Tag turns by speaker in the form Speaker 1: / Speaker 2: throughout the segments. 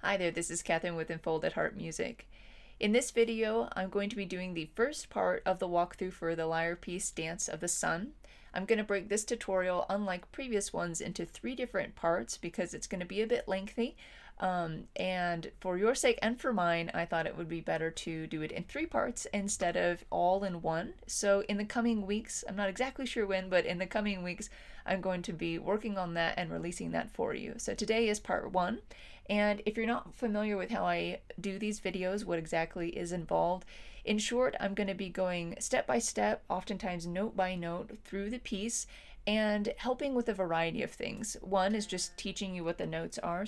Speaker 1: Hi there, this is Catherine with Unfolded Heart Music. In this video, I'm going to be doing the first part of the walkthrough for the lyre piece Dance of the Sun. I'm going to break this tutorial, unlike previous ones, into 3 different parts because it's going to be a bit lengthy. And for your sake and for mine, I thought it would be better to do it in 3 parts instead of all in one. So in the coming weeks, I'm not exactly sure when, but in the coming weeks, I'm going to be working on that and releasing that for you. So today is part 1. And if you're not familiar with how I do these videos, what exactly is involved, in short, I'm going to be going step by step, oftentimes note by note, through the piece and helping with a variety of things. One is just teaching you what the notes are,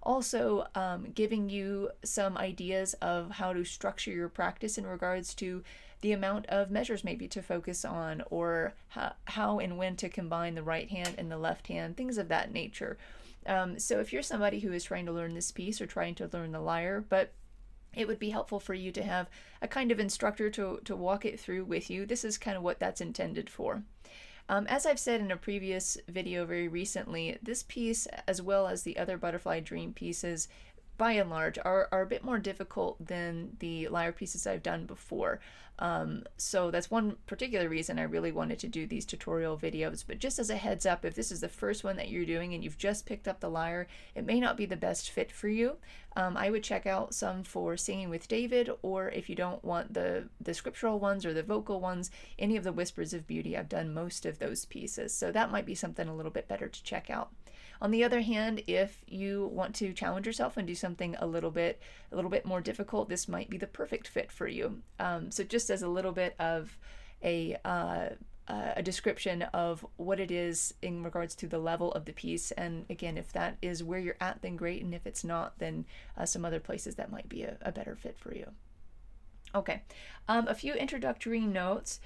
Speaker 1: Also, giving you some ideas of how to structure your practice in regards to the amount of measures maybe to focus on, or how and when to combine the right hand and the left hand, things of that nature. So if you're somebody who is trying to learn this piece or trying to learn the lyre, but it would be helpful for you to have a kind of instructor to walk it through with you, this is kind of what that's intended for. As I've said in a previous video very recently, this piece, as well as the other Butterfly Dream pieces, by and large, are a bit more difficult than the lyre pieces I've done before. So that's one particular reason I really wanted to do these tutorial videos. But just as a heads up, if this is the first one that you're doing and you've just picked up the lyre, it may not be the best fit for you. I would check out some for Singing with David, or if you don't want the scriptural ones or the vocal ones, any of the Whispers of Beauty. I've done most of those pieces, so that might be something a little bit better to check out. On the other hand, if you want to challenge yourself and do something a little bit more difficult, this might be the perfect fit for you. So just as a little bit of a description of what it is in regards to the level of the piece, and again, if that is where you're at, then great, and if it's not, then some other places that might be a better fit for you. Okay, a few introductory notes.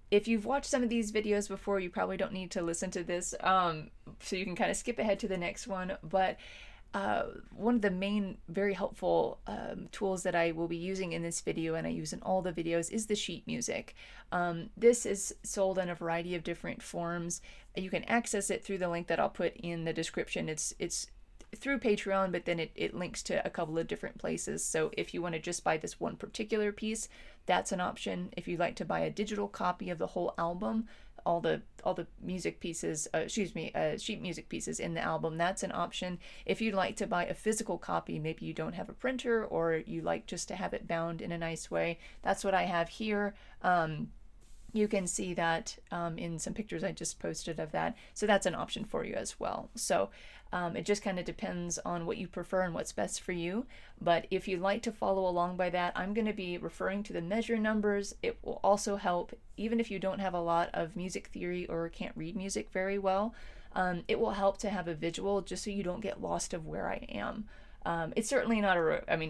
Speaker 1: If you've watched some of these videos before, you probably don't need to listen to this, so you can kind of skip ahead to the next one. But one of the main very helpful tools that I will be using in this video, and I use in all the videos, is the sheet music. This is sold in a variety of different forms. You can access it through the link that I'll put in the description. It's through Patreon, but then it links to a couple of different places. So if you want to just buy this one particular piece, that's an option. If you'd like to buy a digital copy of the whole album, all the music pieces, sheet music pieces in the album, that's an option. If you'd like to buy a physical copy, maybe you don't have a printer, or you like just to have it bound in a nice way, that's what I have here. You can see that in some pictures I just posted of that. So that's an option for you as well. So it just kind of depends on what you prefer and what's best for you. But if you'd like to follow along by that, I'm going to be referring to the measure numbers. It will also help, even if you don't have a lot of music theory or can't read music very well, it will help to have a visual just so you don't get lost of where I am. It's certainly not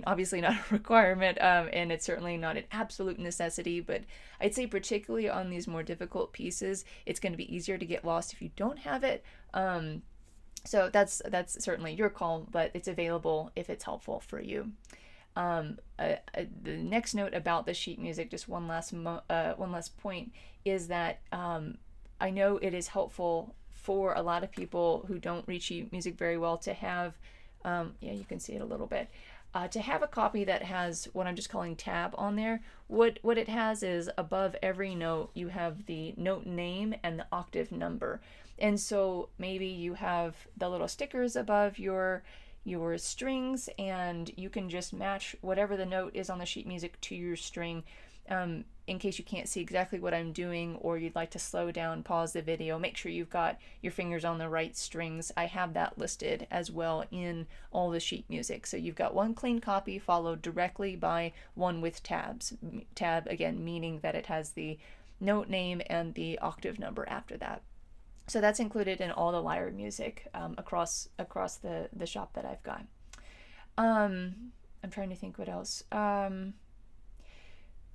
Speaker 1: obviously not a requirement, and it's certainly not an absolute necessity, but I'd say particularly on these more difficult pieces, it's going to be easier to get lost if you don't have it. So that's certainly your call, but it's available if it's helpful for you. The next note about the sheet music, just one last point, is that I know it is helpful for a lot of people who don't read sheet music very well to have you can see it a little bit. To have a copy that has what I'm just calling tab on there, what it has is above every note you have the note name and the octave number. And so maybe you have the little stickers above your strings, and you can just match whatever the note is on the sheet music to your string. In case you can't see exactly what I'm doing, or you'd like to slow down, pause the video, make sure you've got your fingers on the right strings. I have that listed as well in all the sheet music. So you've got one clean copy followed directly by one with tabs. Tab, again, meaning that it has the note name and the octave number after that. So that's included in all the lyre music across the shop that I've got. I'm trying to think what else.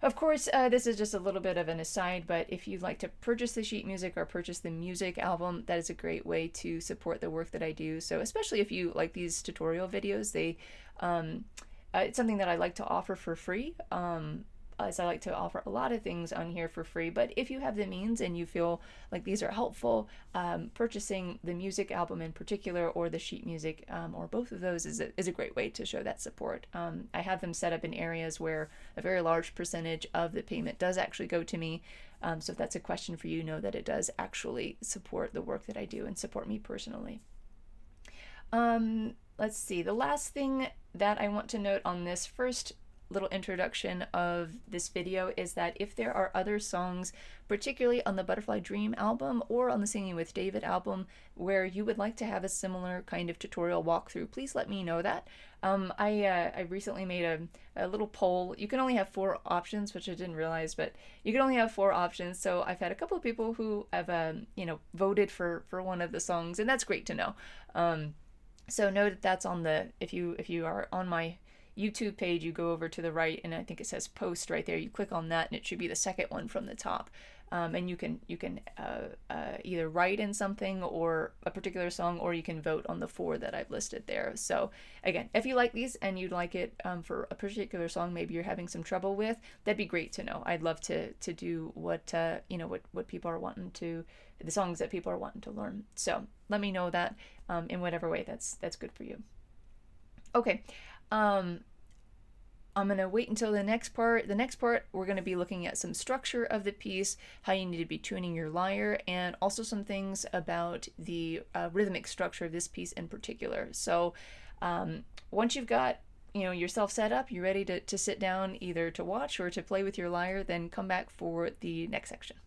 Speaker 1: Of course, this is just a little bit of an aside, but if you'd like to purchase the sheet music or purchase the music album, that is a great way to support the work that I do. So especially if you like these tutorial videos, it's something that I like to offer for free. as I like to offer a lot of things on here for free. But if you have the means and you feel like these are helpful, purchasing the music album in particular, or the sheet music, or both of those, is a great way to show that support. I have them set up in areas where a very large percentage of the payment does actually go to me. So if that's a question for you, know that it does actually support the work that I do and support me personally. Let's see. The last thing that I want to note on this first little introduction of this video is that if there are other songs, particularly on the Butterfly Dream album or on the Singing with David album, where you would like to have a similar kind of tutorial walkthrough, please let me know that. I recently made a little poll. You can only have 4 options, which I didn't realize, but you can only have 4 options. So I've had a couple of people who have voted for one of the songs, and that's great to know. So know that that's on the, if you are on my YouTube page, you go over to the right, and I think it says post right there. You click on that, and it should be the second one from the top. And you can either write in something or a particular song, or you can vote on the 4 that I've listed there. So again, if you like these and you'd like it for a particular song, maybe you're having some trouble with, that'd be great to know. I'd love to do what people are wanting to, the songs that people are wanting to learn. So let me know that in whatever way that's good for you. Okay. I'm going to wait until the next part. The next part, we're going to be looking at some structure of the piece, how you need to be tuning your lyre, and also some things about the rhythmic structure of this piece in particular. So once you've got yourself set up, you're ready to sit down either to watch or to play with your lyre, then come back for the next section.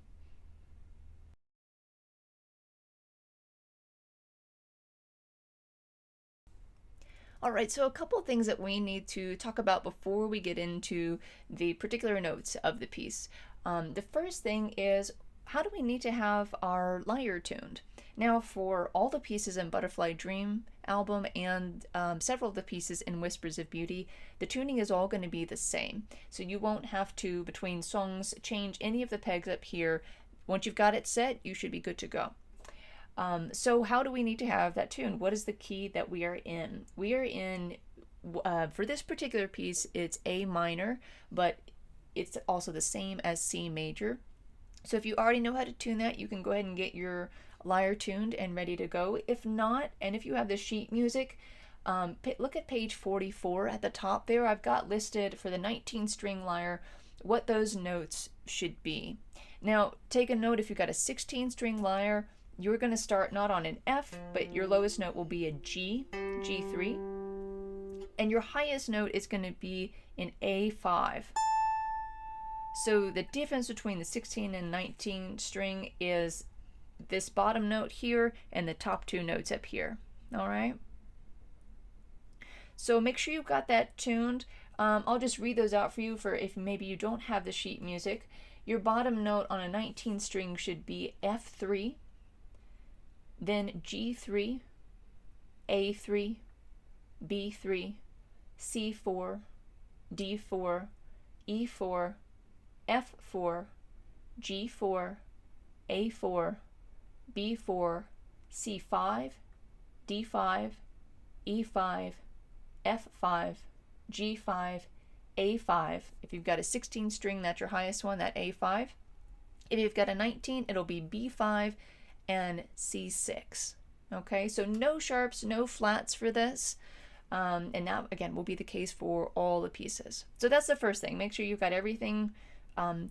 Speaker 1: All right, so a couple of things that we need to talk about before we get into the particular notes of the piece. The first thing is, how do we need to have our lyre tuned? Now, for all the pieces in Butterfly Dream album and several of the pieces in Whispers of Beauty, the tuning is all going to be the same. So you won't have to, between songs, change any of the pegs up here. Once you've got it set, you should be good to go. So how do we need to have that tune? What is the key that we are in? We are in, for this particular piece, it's A minor, but it's also the same as C major. So if you already know how to tune that, you can go ahead and get your lyre tuned and ready to go. If not, and if you have the sheet music, look at page 44 at the top there. I've got listed for the 19-string lyre what those notes should be. Now, take a note, if you've got a 16-string lyre, you're going to start not on an F, but your lowest note will be a G, G3, and your highest note is going to be an A5. So the difference between the 16 and 19 string is this bottom note here and the top 2 notes up here. All right? So make sure you've got that tuned. I'll just read those out for you for if maybe you don't have the sheet music. Your bottom note on a 19 string should be F3, then G3, A3, B3, C4, D4, E4, F4, G4, A4, B4, C5, D5, E5, F5, G5, A5. If you've got a 16 string, that's your highest one, that A5. If you've got a 19, it'll be B5 and C6. Okay, so no sharps, no flats for this. And that, again, will be the case for all the pieces. So that's the first thing. Make sure you've got everything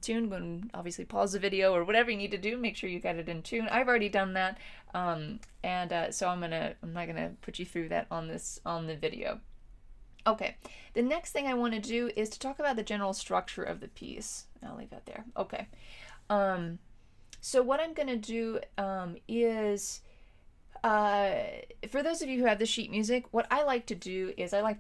Speaker 1: tuned. When obviously pause the video or whatever you need to do, make sure you got it in tune. I've already done that, so I'm not gonna put you through that on the video. Okay, the next thing I want to do is to talk about the general structure of the piece. I'll leave that there. Okay. So what I'm going to do is, for those of you who have the sheet music, what I like to do is I like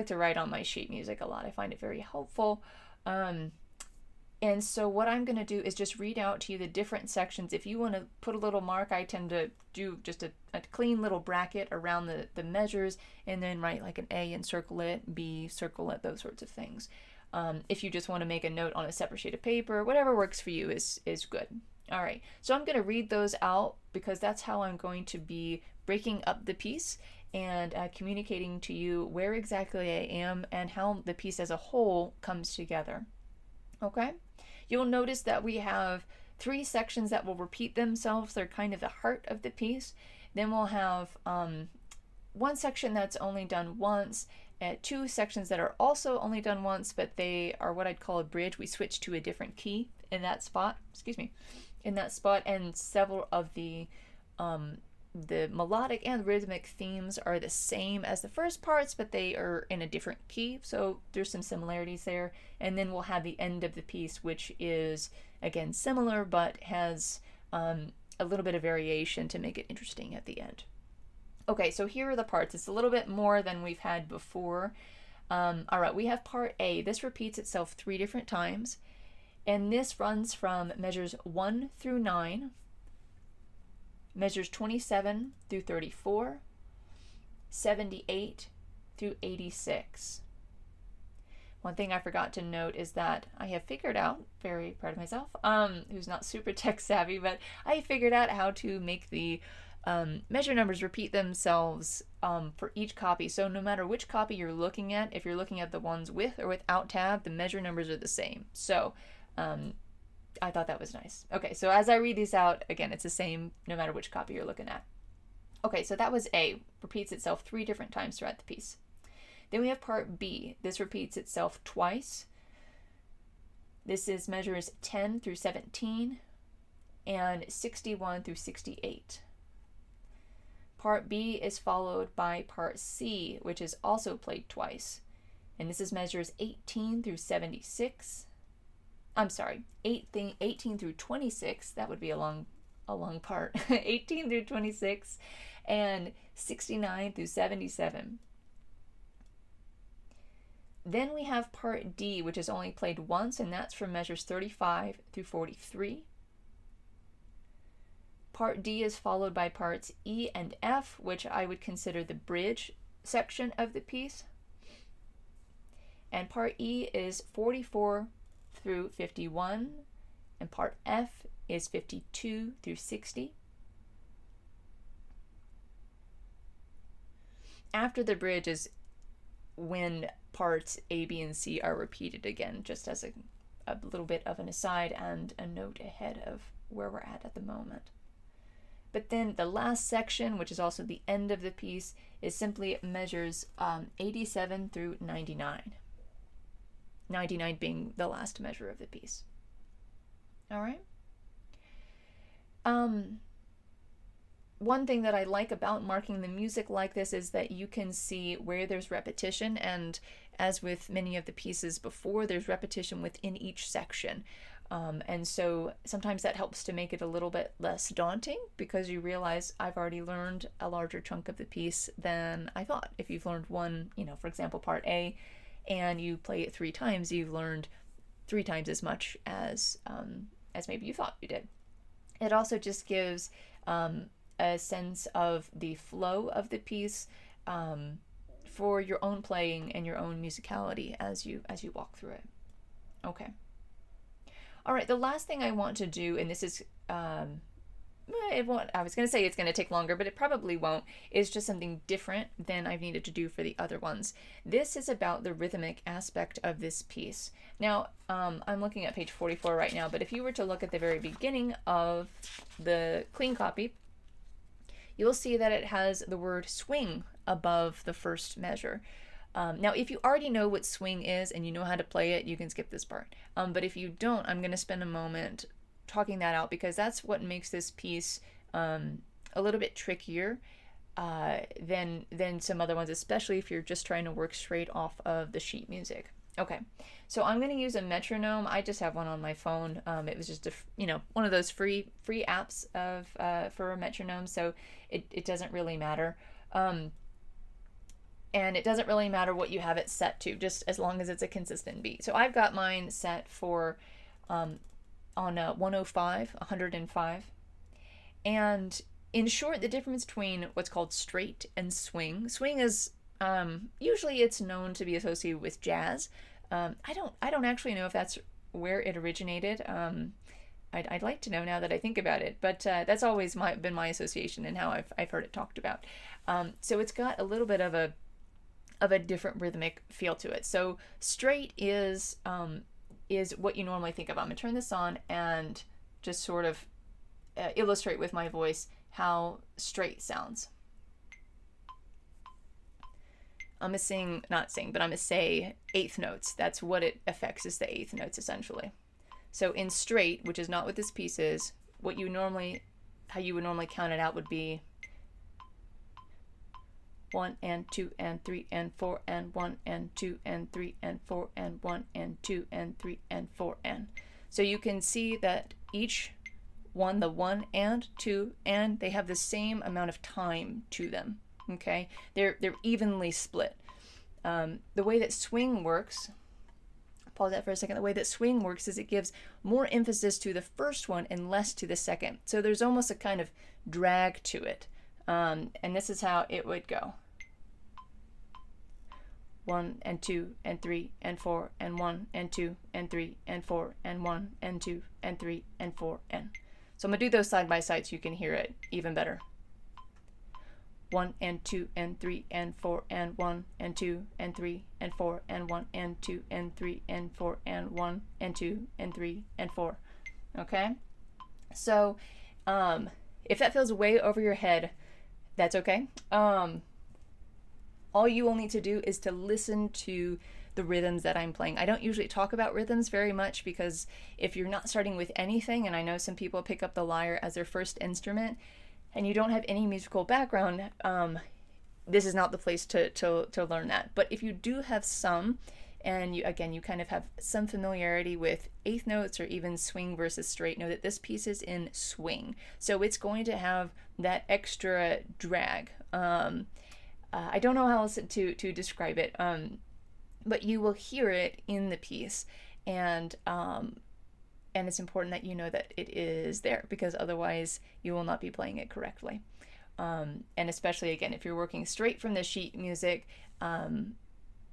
Speaker 1: to write on my sheet music a lot. I find it very helpful. And so what I'm going to do is just read out to you the different sections. If you want to put a little mark, I tend to do just a clean little bracket around the measures, and then write like an A and circle it, B, circle it, those sorts of things. If you just want to make a note on a separate sheet of paper, whatever works for you is good. All right, so I'm going to read those out because that's how I'm going to be breaking up the piece and communicating to you where exactly I am and how the piece as a whole comes together. Okay, you'll notice that we have 3 sections that will repeat themselves. They're kind of the heart of the piece. Then we'll have one section that's only done once, 2 sections that are also only done once, but they are what I'd call a bridge. We switch to a different key in that spot, and several of the melodic and rhythmic themes are the same as the first parts, but they are in a different key, so there's some similarities there. And then we'll have the end of the piece, which is again similar, but has a little bit of variation to make it interesting at the end. Okay, so here are the parts. It's a little bit more than we've had before. All right, we have part A. This repeats itself 3 different times, and this runs from measures 1 through 9, measures 27 through 34, 78 through 86. One thing I forgot to note is that I have figured out, very proud of myself, who's not super tech savvy, but I figured out how to make the measure numbers repeat themselves for each copy. So no matter which copy you're looking at, if you're looking at the ones with or without tab, the measure numbers are the same. So I thought that was nice. Okay, so as I read these out, again, it's the same no matter which copy you're looking at. Okay, so that was A, repeats itself 3 different times throughout the piece. Then we have part B. This repeats itself twice. This is measures 10 through 17 and 61 through 68. Part B is followed by part C, which is also played twice. And this is measures 18 through 76. I'm sorry, 18 through 26. That would be a long part. 18 through 26 and 69 through 77. Then we have part D, which is only played once, and that's from measures 35 through 43. Part D is followed by parts E and F, which I would consider the bridge section of the piece. And part E is 44 through 51, and part F is 52 through 60. After the bridge is when parts A, B, and C are repeated again, just as a little bit of an aside and a note ahead of where we're at the moment. But then the last section, which is also the end of the piece, is simply measures 87 through 99. 99 being the last measure of the piece. All right. One thing that I like about marking the music like this is that you can see where there's repetition, and as with many of the pieces before, there's repetition within each section. And so sometimes that helps to make it a little bit less daunting, because you realize I've already learned a larger chunk of the piece than I thought. If you've learned one, for example, part A, and you play it 3 times, you've learned 3 times as much as maybe you thought you did. It also just gives a sense of the flow of the piece for your own playing and your own musicality as you walk through it. Okay. All right, the last thing I want to do, and this is, it won't, I was going to say it's going to take longer, but it probably won't, is just something different than I've needed to do for the other ones. This is about the rhythmic aspect of this piece. Now, I'm looking at page 44 right now, but if you were to look at the very beginning of the clean copy, you'll see that it has the word swing above the first measure. Now, if you already know what swing is and you know how to play it, you can skip this part. But if you don't, I'm going to spend a moment talking that out, because that's what makes this piece a little bit trickier than some other ones, especially if you're just trying to work straight off of the sheet music. Okay, so I'm going to use a metronome. I just have one on my phone. It was just one of those free apps for a metronome, so it doesn't really matter. And it doesn't really matter what you have it set to, just as long as it's a consistent beat. So I've got mine set for on 105. And in short, the difference between what's called straight and swing is usually it's known to be associated with jazz. I don't actually know if that's where it originated. I'd like to know now that I think about it, but that's always been my association and how I've heard it talked about. So it's got a little bit of a different rhythmic feel to it. So straight is is what you normally think of. I'm going to turn this on and just sort of illustrate with my voice how straight sounds. I'm going to sing, not sing, but I'm going to say eighth notes. That's what it affects, is the eighth notes essentially. So in straight, which is not what this piece is, what you normally, how you would normally count it out would be 1 and 2 and 3 and 4 and 1 and 2 and 3 and 4 and 1 and 2 and 3 and 4 and. So you can see that each one, the 1 and 2 and, they have the same amount of time to them. Okay, they're evenly split. The way that swing works, pause that for a second. The way that swing works is it gives more emphasis to the first one and less to the second. So there's almost a kind of drag to it. And this is how it would go. 1 and 2 and 3 and 4 and 1 and 2 and 3 and 4 and 1 and 2 and 3 and 4 and. So I'm going to do those side by side so you can hear it even better. 1 and 2 and 3 and 4 and 1 and 2 and 3 and 4 and 1 and 2 and 3 and 4 and 1 and 2 and 3 and 4. Okay? So if that feels way over your head, that's okay. All you will need to do is to listen to the rhythms that I'm playing. I don't usually talk about rhythms very much because if you're not starting with anything, and I know some people pick up the lyre as their first instrument, and you don't have any musical background, this is not the place to learn that. But if you do have some, and you kind of have some familiarity with eighth notes or even swing versus straight, know that this piece is in swing. So it's going to have that extra drag. I don't know how else to describe it, but you will hear it in the piece, and it's important that you know that it is there, because otherwise you will not be playing it correctly. And especially, again, if you're working straight from the sheet music,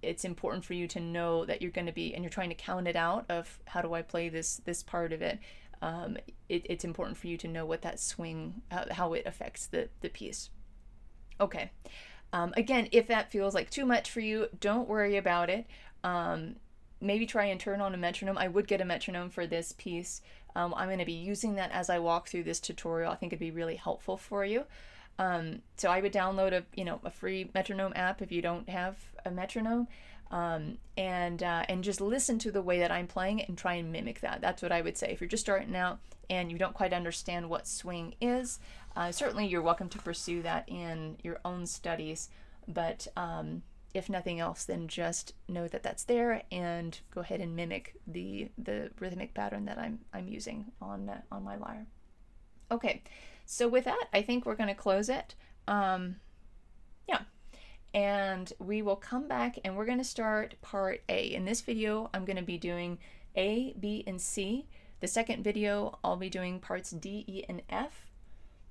Speaker 1: it's important for you to know that you're going to be, and you're trying to count it out of how do I play this part of it. It's important for you to know what that swing, how it affects the piece. Okay. Again, if that feels like too much for you, don't worry about it. Maybe try and turn on a metronome. I would get a metronome for this piece. I'm going to be using that as I walk through this tutorial. I think it'd be really helpful for you. So I would download a free metronome app if you don't have a metronome, and just listen to the way that I'm playing it and try and mimic that. That's what I would say. If you're just starting out and you don't quite understand what swing is, certainly you're welcome to pursue that in your own studies, but if nothing else, then just know that that's there and go ahead and mimic the rhythmic pattern that I'm using on my lyre. Okay, so with that, I think we're going to close it. Yeah, and we will come back and we're going to start part A. In this video, I'm going to be doing A, B, and C. The second video, I'll be doing parts D, E, and F.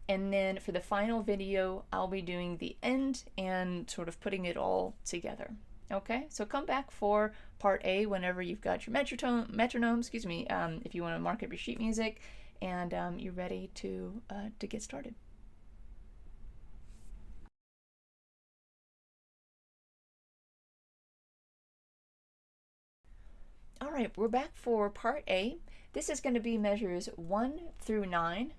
Speaker 1: And then for the final video, I'll be doing the end and sort of putting it all together. Okay, so come back for part A whenever you've got your metronome, excuse me, if you want to mark up your sheet music, and you're ready to get started. All right, we're back for part A. This is going to be measures 1 through 9.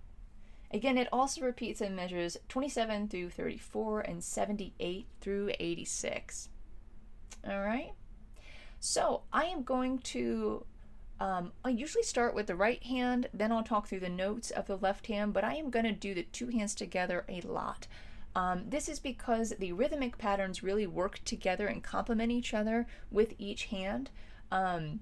Speaker 1: Again, it also repeats in measures 27 through 34 and 78 through 86. All right, so I am going to, I usually start with the right hand, then I'll talk through the notes of the left hand, but I am going to do the two hands together a lot. This is because the rhythmic patterns really work together and complement each other with each hand. And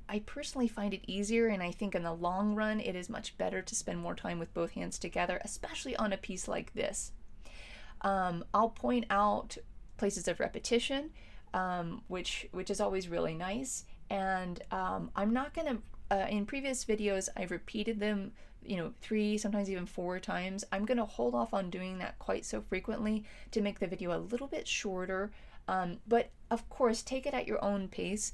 Speaker 1: I personally find it easier, and I think in the long run it is much better to spend more time with both hands together, especially on a piece like this. I'll point out places of repetition, which is always really nice, and I'm not going to, in previous videos I've repeated them 3, sometimes even 4 times. I'm going to hold off on doing that quite so frequently to make the video a little bit shorter, but of course take it at your own pace.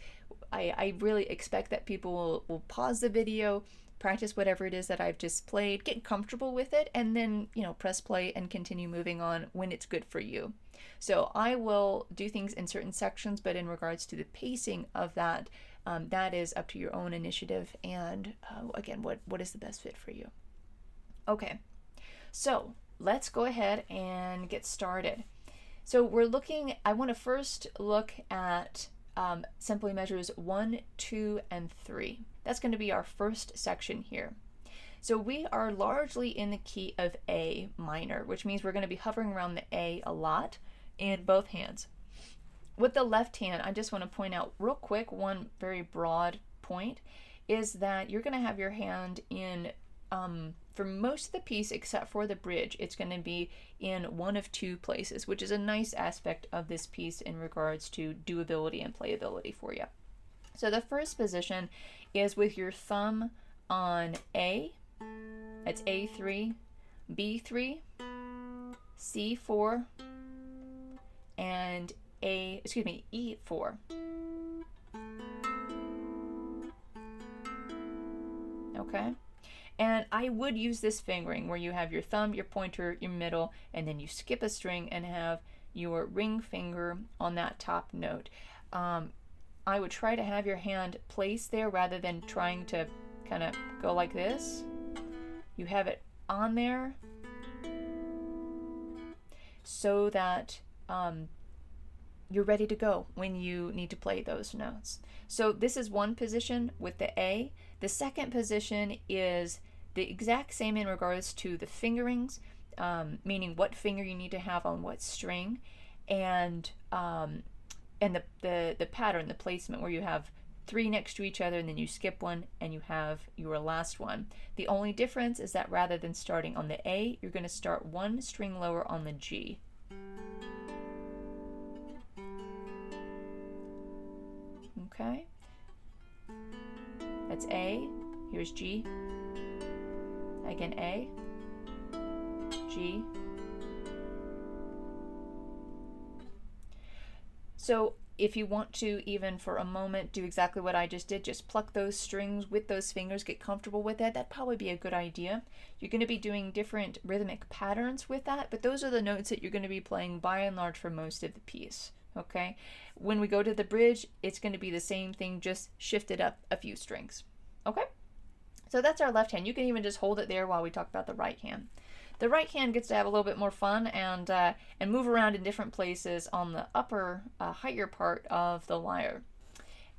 Speaker 1: I really expect that people will pause the video, practice whatever it is that I've just played, get comfortable with it, and then, press play and continue moving on when it's good for you. So I will do things in certain sections, but in regards to the pacing of that, that is up to your own initiative and, again, what is the best fit for you. Okay, so let's go ahead and get started. So I want to first look at simply measures 1, 2, and 3. That's going to be our first section here. So we are largely in the key of A minor, which means we're going to be hovering around the A a lot in both hands. With the left hand, I just want to point out real quick one very broad point is that you're going to have your hand in, for most of the piece except for the bridge, it's going to be in one of two places, which is a nice aspect of this piece in regards to doability and playability for you. So the first position is with your thumb on A, that's A3, B3, C4, and E4. Okay? And I would use this fingering where you have your thumb, your pointer, your middle, and then you skip a string and have your ring finger on that top note. I would try to have your hand placed there rather than trying to kind of go like this. You have it on there so that you're ready to go when you need to play those notes. So this is one position with the A. The second position is the exact same in regards to the fingerings, meaning what finger you need to have on what string, and the pattern, the placement where you have 3 next to each other and then you skip one and you have your last one. The only difference is that rather than starting on the A, you're going to start 1 string lower on the G. Okay, that's A, here's G, again A, G. So if you want to, even for a moment, do exactly what I just did, just pluck those strings with those fingers, get comfortable with it, that'd probably be a good idea. You're going to be doing different rhythmic patterns with that, but those are the notes that you're going to be playing by and large for most of the piece. Okay, when we go to the bridge, it's going to be the same thing, just shifted up a few strings. Okay, so that's our left hand. You can even just hold it there while we talk about the right hand. The right hand gets to have a little bit more fun and move around in different places on the upper, higher part of the lyre.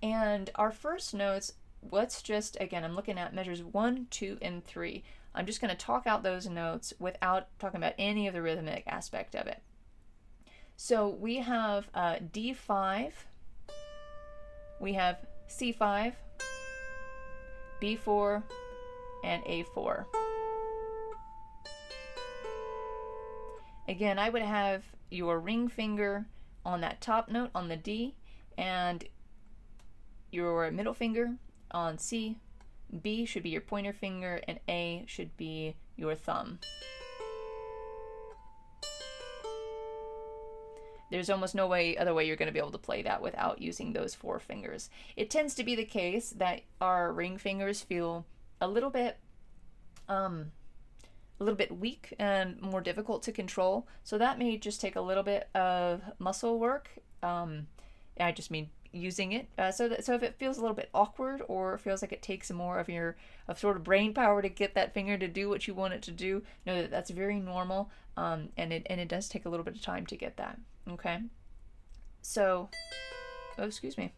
Speaker 1: And our first notes, let's just, again, I'm looking at measures 1, 2, and 3. I'm just going to talk out those notes without talking about any of the rhythmic aspect of it. So we have D5, we have C5, B4, and A4. Again, I would have your ring finger on that top note on the D, and your middle finger on C. B should be your pointer finger, and A should be your thumb. There's almost no other way you're going to be able to play that without using those 4 fingers. It tends to be the case that our ring fingers feel a little bit weak and more difficult to control. So that may just take a little bit of muscle work. I just mean using it. So if it feels a little bit awkward or feels like it takes more of your sort of brain power to get that finger to do what you want it to do, know that that's very normal. And it does take a little bit of time to get that. Okay. So, oh, excuse me.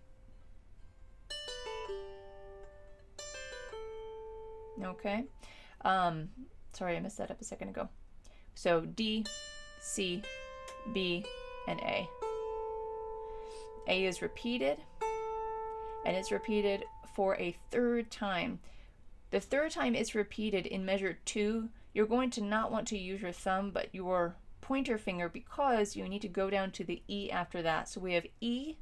Speaker 1: Okay. Sorry, I messed that up a second ago. So D, C, B, and A. A is repeated, and it's repeated for a 3rd time. The 3rd time it's repeated in measure 2, you're going to not want to use your thumb, but your pointer finger, because you need to go down to the E after that. So we have A4,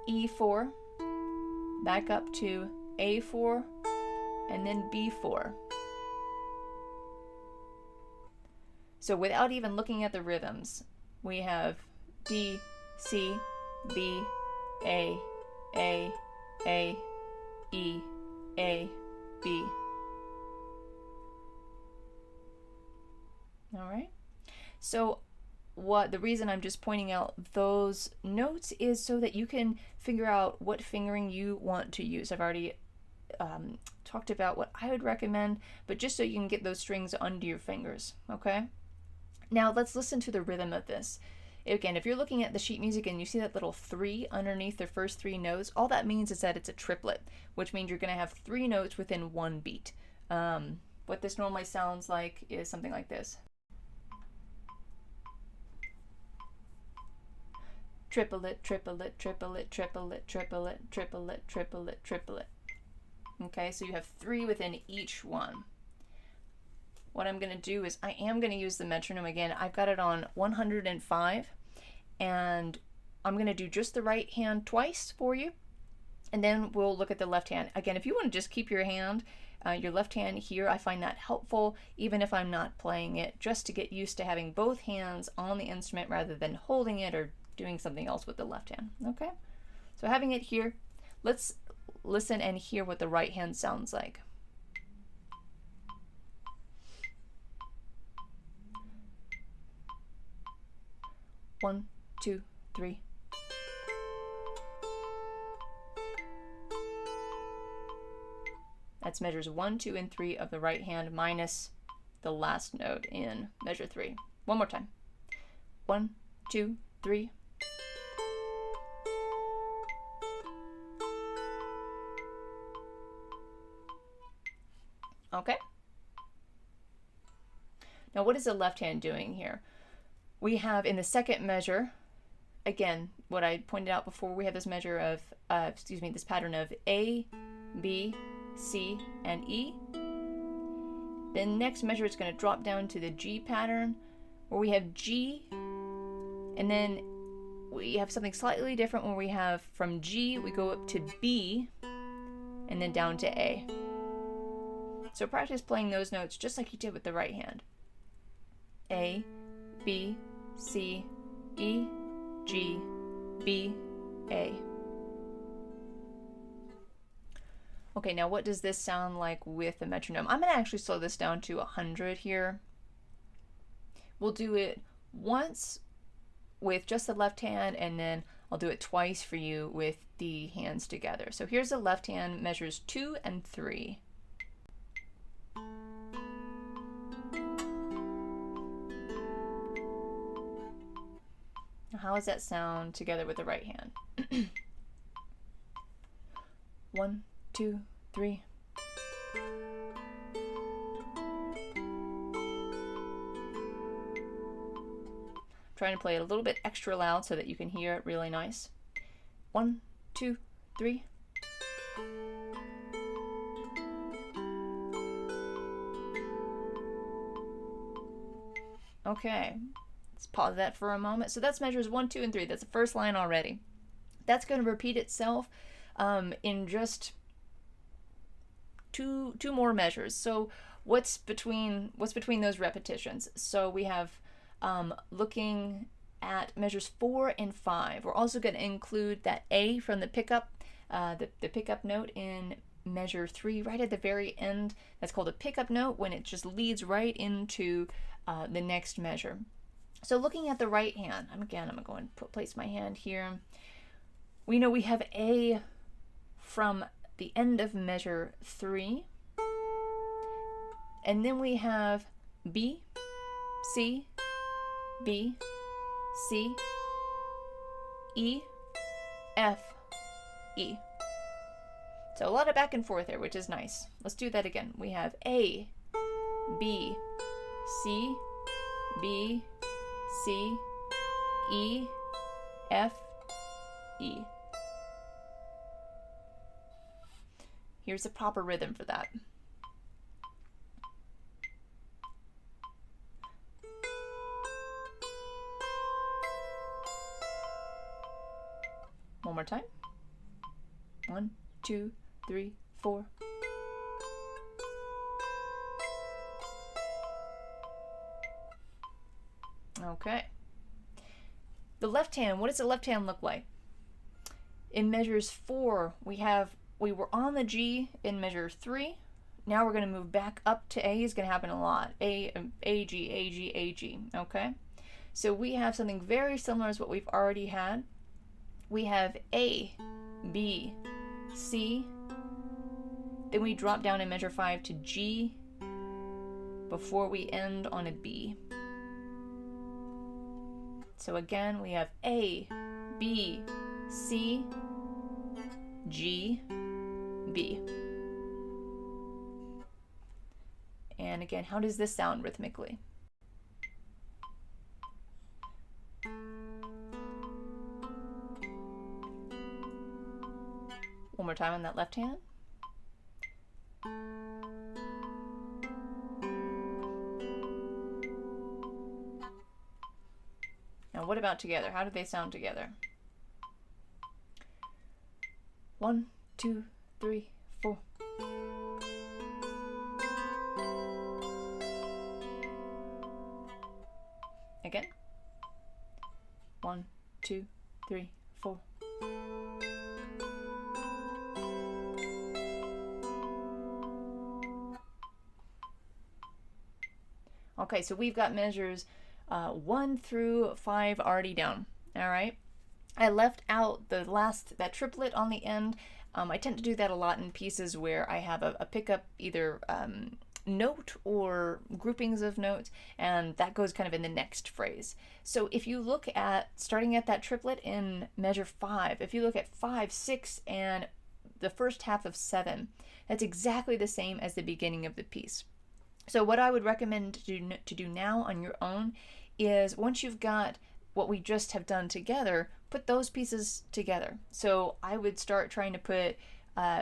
Speaker 1: E4, back up to A4, and then B4. So without even looking at the rhythms, we have D, C, B, A, E, A, B. All right. So the reason I'm just pointing out those notes is so that you can figure out what fingering you want to use. I've already talked about what I would recommend, but just so you can get those strings under your fingers, okay? Now let's listen to the rhythm of this. Again, if you're looking at the sheet music and you see that little 3 underneath the first 3 notes, all that means is that it's a triplet, which means you're going to have 3 notes within 1 beat. What this normally sounds like is something like this. Triplet, triplet, triplet, triplet, triplet, triplet, triplet, triplet. Okay, so you have 3 within each one. What I'm going to do is I am going to use the metronome again. I've got it on 105, and I'm going to do just the right hand twice for you, and then we'll look at the left hand. Again, if you want to just keep your left hand here, I find that helpful, even if I'm not playing it, just to get used to having both hands on the instrument rather than holding it or doing something else with the left hand. Okay, so having it here, let's listen and hear what the right hand sounds like. One, two, three. That's measures 1, 2, and 3 of the right hand minus the last note in measure 3. One more time. 1, 2, 3. Okay. Now what is the left hand doing here? We have in the second measure, again, what I pointed out before, we have this measure of, this pattern of A, B, C, and E. The next measure is going to drop down to the G pattern, where we have G, and then we have something slightly different when we have from G, we go up to B, and then down to A. So practice playing those notes just like you did with the right hand. A, B, C, E, G, B, A. Okay, now what does this sound like with the metronome? I'm going to actually slow this down to 100 here. We'll do it once with just the left hand, and then I'll do it twice for you with the hands together. So here's the left hand, measures 2 and 3. How does that sound together with the right hand? 1, 2, 3. Trying to play it a little bit extra loud so that you can hear it really nice. 1, 2, 3. Okay. Let's pause that for a moment. So that's measures 1, 2, and 3. That's the first line already. That's going to repeat itself in just two more measures. So what's between those repetitions? So we have looking at measures 4 and 5. We're also going to include that A from the pickup, the pickup note in measure 3 right at the very end. That's called a pickup note when it just leads right into the next measure. So looking at the right hand, I'm going to go and place my hand here. We know we have A from the end of measure 3. And then we have B, C, B, C, E, F, E. So a lot of back and forth there, which is nice. Let's do that again. We have A, B, C, B, C, E, F, E. Here's the proper rhythm for that. One more time. 1, 2, 3, 4. Okay. The left hand, what does the left hand look like? In measures 4, we have we were on the G in measure 3. Now we're going to move back up to A. Is going to happen a lot. A, G, A, G, A, G. Okay? So we have something very similar as what we've already had. We have A, B, C. Then we drop down in measure 5 to G before we end on a B. So again, we have A, B, C, G, B. And again, how does this sound rhythmically? One more time on that left hand. Now what about together? How do they sound together? 1, 2, 3, 4. Again. 1, 2, 3, 4. Okay, so we've got measures 1 through 5 already down. All right. I left out that triplet on the end. I tend to do that a lot in pieces where I have a pickup, either note or groupings of notes, and that goes kind of in the next phrase. So if you look at starting at that triplet in measure 5, if you look at 5, 6, and the first half of 7, that's exactly the same as the beginning of the piece. So what I would recommend to do now on your own is, once you've got what we just have done together, put those pieces together. So I would start trying to put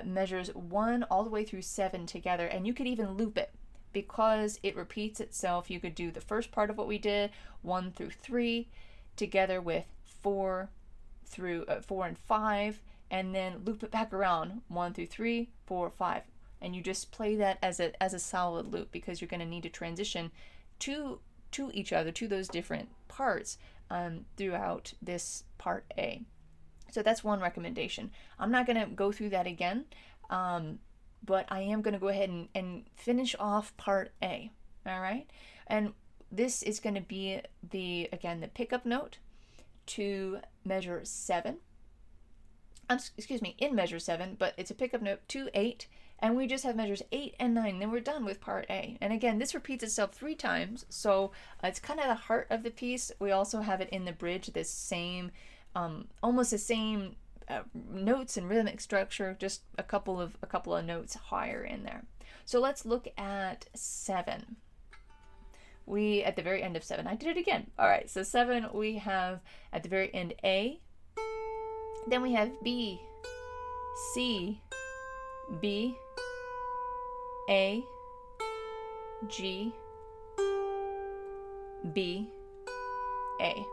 Speaker 1: measures 1 all the way through 7 together, and you could even loop it because it repeats itself. You could do the first part of what we did, 1 through 3, together with 4 and 5, and then loop it back around, 1 through 3, 4, 5. And you just play that as a solid loop, because you're going to need to transition to each other, to those different parts throughout this part A. So that's one recommendation. I'm not going to go through that again, but I am going to go ahead and finish off part A. All right? And this is going to be the pickup note to measure 7. In measure 7, but it's a pickup note to 8. And we just have measures 8 and 9, and then we're done with part A. And again, this repeats itself 3 times, so it's kind of the heart of the piece. We also have it in the bridge, this same, almost the same notes and rhythmic structure, just a couple of notes higher in there. So let's look at 7. At the very end of 7, I did it again. All right, so 7, we have at the very end A, then we have B, C, B, A, G, B, A.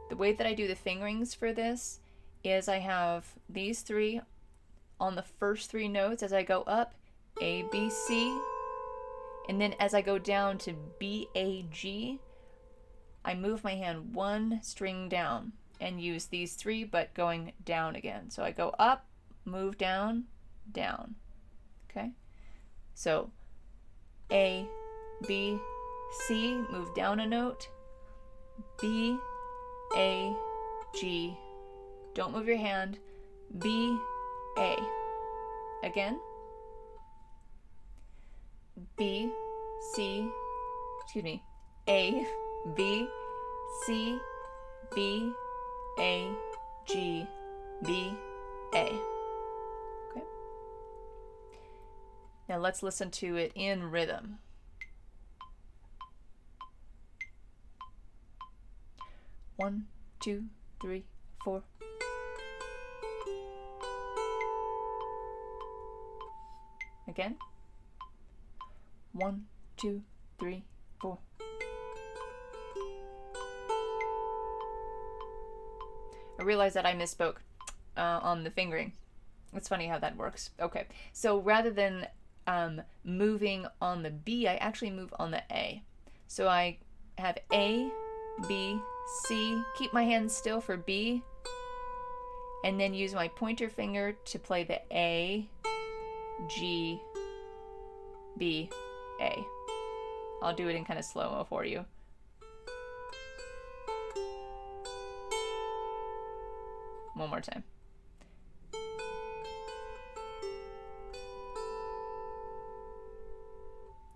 Speaker 1: The way that I do the fingerings for this is I have these 3 on the first 3 notes as I go up, A, B, C, and then as I go down to B, A, G, I move my hand 1 string down and use these 3, but going down again. So I go up, move down, down. Okay? So A, B, C, move down a note. B, A, G. Don't move your hand. B, A. Again. B, C, A, B, C, B, A, G, B, A. Okay. Now let's listen to it in rhythm. One, 2, 3, 4. Again. 1, 2, 3, 4. I realized that I misspoke on the fingering. It's funny how that works. Okay, so rather than moving on the B, I actually move on the A. So I have A, B, C, keep my hand still for B, and then use my pointer finger to play the A, G, B, A. I'll do it in kind of slow-mo for you. One more time.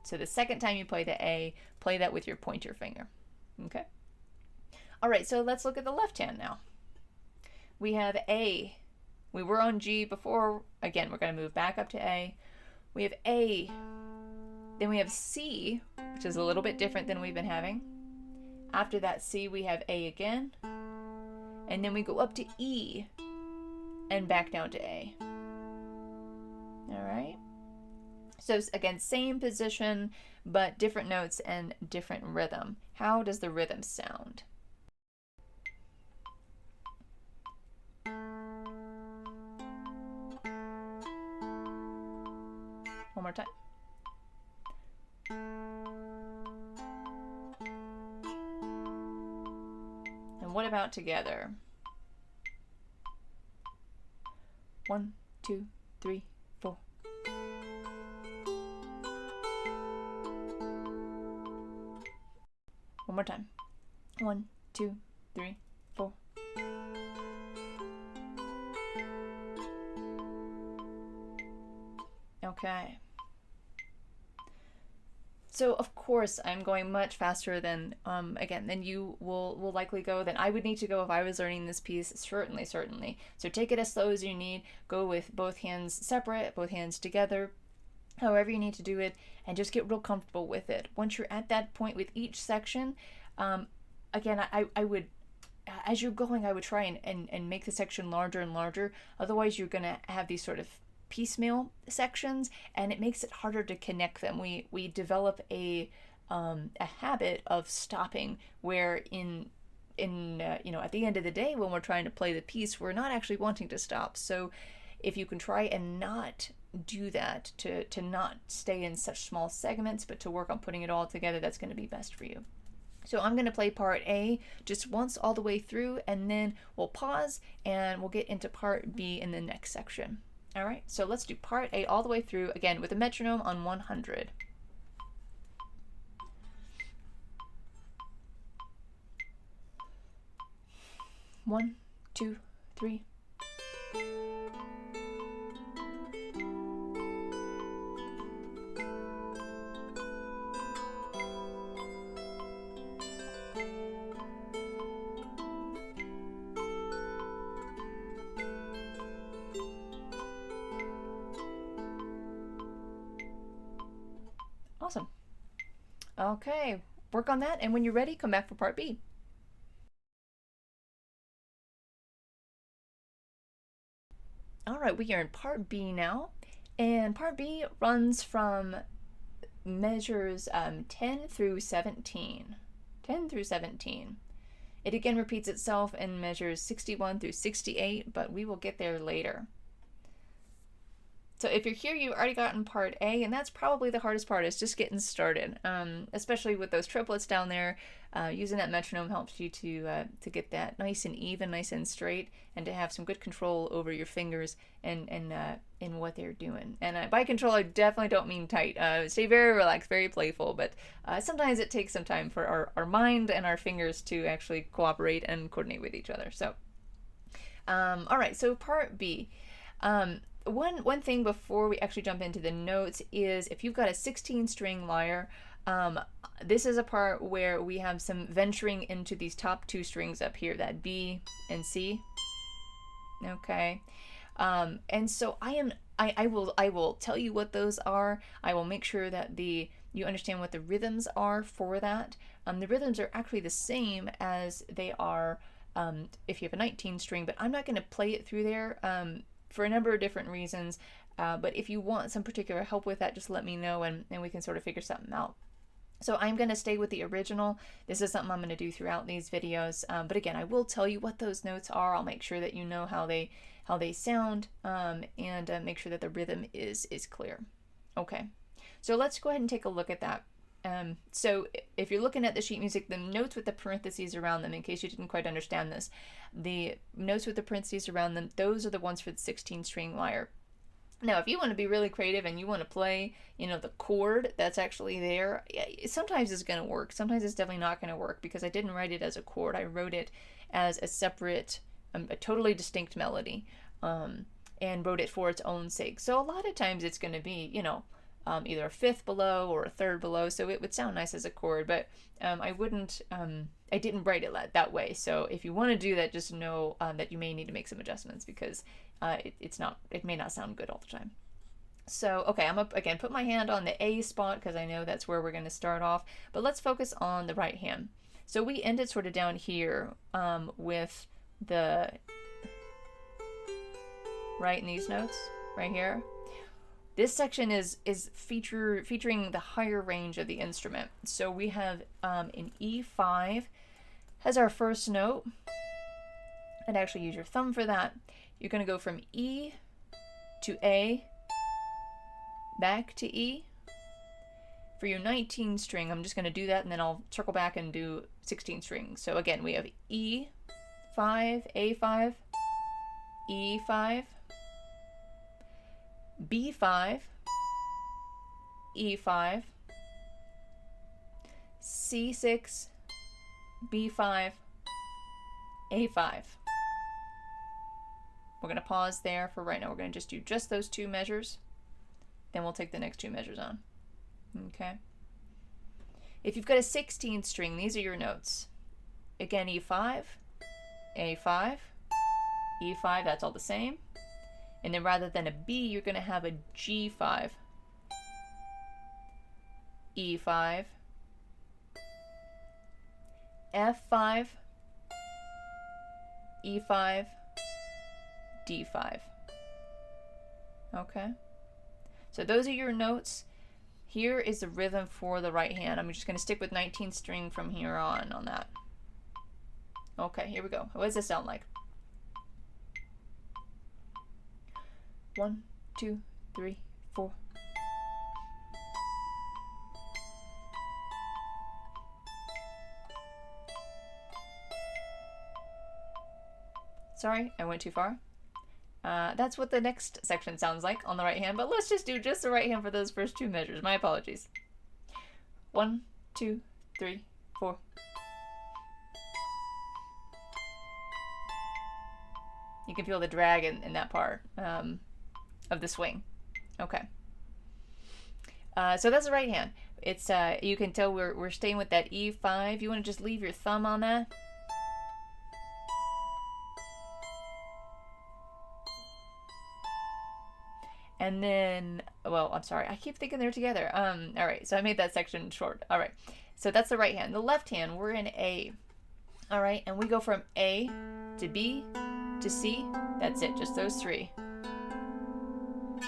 Speaker 1: So the second time you play the A, play that with your pointer finger. Okay? All right, so let's look at the left hand now. We have A. We were on G before. Again, we're going to move back up to A. We have A. Then we have C, which is a little bit different than we've been having. After that C, we have A again. And then we go up to E and back down to A. All right? So again, same position, but different notes and different rhythm. How does the rhythm sound? One more time. And what about together? 1, 2, 3, 4. One more time. 1, 2, 3, 4. Okay. So of course I'm going much faster than than you will likely go, than I would need to go if I was learning this piece. Certainly. So take it as slow as you need. Go with both hands separate, both hands together, however you need to do it, and just get real comfortable with it. Once you're at that point with each section, again, I would, as you're going, I would try and make the section larger and larger. Otherwise you're gonna have these sort of piecemeal sections, and it makes it harder to connect them. We develop a habit of stopping, where in at the end of the day, when we're trying to play the piece, we're not actually wanting to stop. So if you can try and not do that, to not stay in such small segments, but to work on putting it all together, that's going to be best for you. So I'm going to play part A just once all the way through, and then we'll pause and we'll get into part B in the next section. All right, so let's do part A all the way through, again with a metronome on 100. One, two, three. Awesome. Okay, work on that, and when you're ready, come back for part B. All right, we are in part B now, and part B runs from measures 10 through 17. 10 through 17. It again repeats itself in measures 61 through 68, but we will get there later. So if you're here, you've already gotten part A, and that's probably the hardest part, is just getting started, especially with those triplets down there. Using that metronome helps you to get that nice and even, nice and straight, and to have some good control over your fingers and in what they're doing. And by control, I definitely don't mean tight. Stay very relaxed, very playful, but sometimes it takes some time for our mind and our fingers to actually cooperate and coordinate with each other. So, all right, so part B. One thing before we actually jump into the notes is, if you've got a 16-string lyre, this is a part where we have some venturing into these top two strings up here, that B and C. Okay, and so I will tell you what those are. I will make sure that you understand what the rhythms are for that. The rhythms are actually the same as they are if you have a 19-string, but I'm not going to play it through there for a number of different reasons. But if you want some particular help with that, just let me know, and we can sort of figure something out. So I'm going to stay with the original. This is something I'm going to do throughout these videos. But again, I will tell you what those notes are. I'll make sure that you know how they sound, and make sure that the rhythm is clear. Okay, so let's go ahead and take a look at that. So if you're looking at the sheet music, the notes with the parentheses around them, in case you didn't quite understand this, the notes with the parentheses around them, those are the ones for the 16-string lyre. Now, if you want to be really creative and you want to play, the chord that's actually there, sometimes it's going to work. Sometimes it's definitely not going to work because I didn't write it as a chord. I wrote it as a separate, a totally distinct melody, and wrote it for its own sake. So a lot of times it's going to be, either a fifth below or a third below, so it would sound nice as a chord, but I didn't write it that way. So if you want to do that, just know that you may need to make some adjustments because it may not sound good all the time. So, okay, I'm up again, put my hand on the A spot because I know that's where we're going to start off, but let's focus on the right hand. So we ended sort of down here with the, right in these notes, right here. This section is featuring the higher range of the instrument. So we have in E5 as our first note, and actually use your thumb for that. You're going to go from E to A, back to E. For your 19 string, I'm just going to do that and then I'll circle back and do 16 strings. So again, we have E5, A5, E5, B5, E5, C6, B5, A5. We're going to pause there for right now. We're going to just do just those two measures. Then we'll take the next two measures on. Okay. If you've got a 16th string, these are your notes. Again, E5, A5, E5, that's all the same. And then rather than a B, you're going to have a G5, E5, F5, E5, D5. Okay? So those are your notes. Here is the rhythm for the right hand. I'm just going to stick with 19th string from here on that. Okay, here we go. What does this sound like? 1, 2, 3, 4. Sorry, I went too far. That's what the next section sounds like on the right hand, but let's just do just the right hand for those first two measures. My apologies. 1, 2, 3, 4. You can feel the drag in that part of the swing. Okay. So that's the right hand. It's you can tell we're staying with that E5. You want to just leave your thumb on that. And then, well, I'm sorry, I keep thinking they're together. All right, so I made that section short. All right, so that's the right hand. The left hand, we're in A. All right, and we go from A to B to C. That's it, just those three.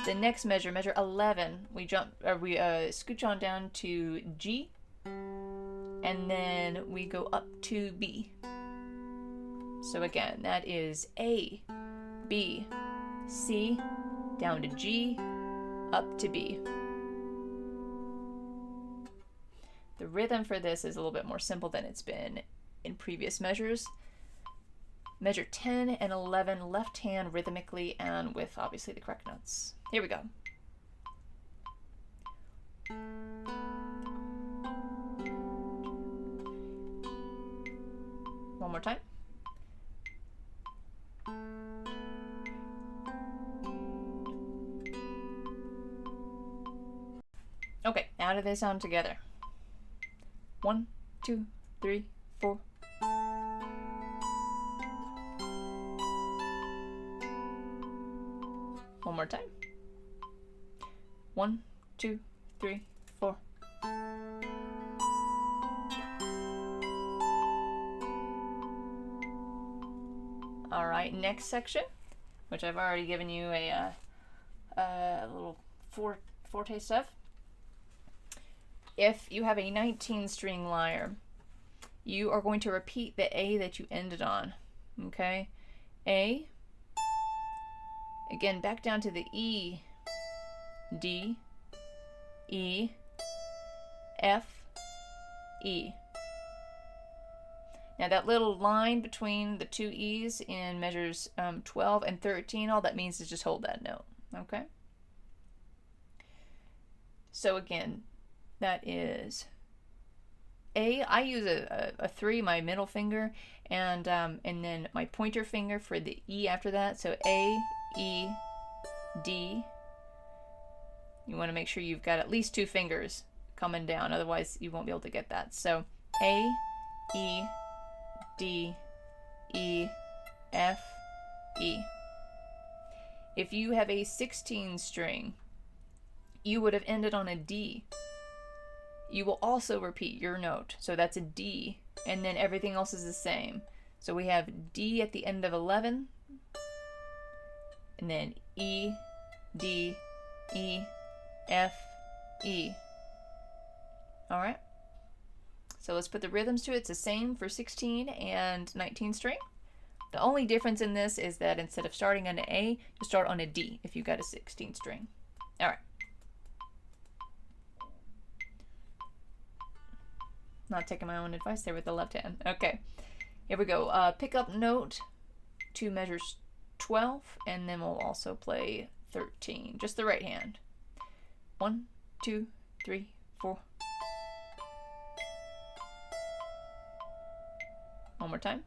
Speaker 1: The next measure, measure 11, we scooch on down to G, and then we go up to B. So again, that is A, B, C, down to G, up to B. The rhythm for this is a little bit more simple than it's been in previous measures. Measure 10 and 11, left hand rhythmically and with obviously the correct notes. Here we go. One more time. Okay, how do they sound together? 1, 2, 3, 4. One more time. 1, 2, 3, 4. All right, next section, which I've already given you a little foretaste of. If you have a 19-string lyre, you are going to repeat the A that you ended on. Okay? A. Again, back down to the E, D, E, F, E. Now that little line between the two E's in measures 12 and 13, all that means is just hold that note, okay? So again, that is A. I use a 3, my middle finger, and then my pointer finger for the E after that. So A, E, D. You want to make sure you've got at least 2 fingers coming down, otherwise you won't be able to get that. So A, E, D, E, F, E. If you have a 16 string, you would have ended on a D. You will also repeat your note. So that's a D, and then everything else is the same. So we have D at the end of 11, and then E, D, E, F, E. All right. So let's put the rhythms to it. It's the same for 16 and 19 string. The only difference in this is that instead of starting on an A, you start on a D if you've got a 16 string. All right. Not taking my own advice there with the left hand. Okay, here we go. Pick up note to measures 12, and then we'll also play 13. Just the right hand. 1, 2, 3, 4. One more time.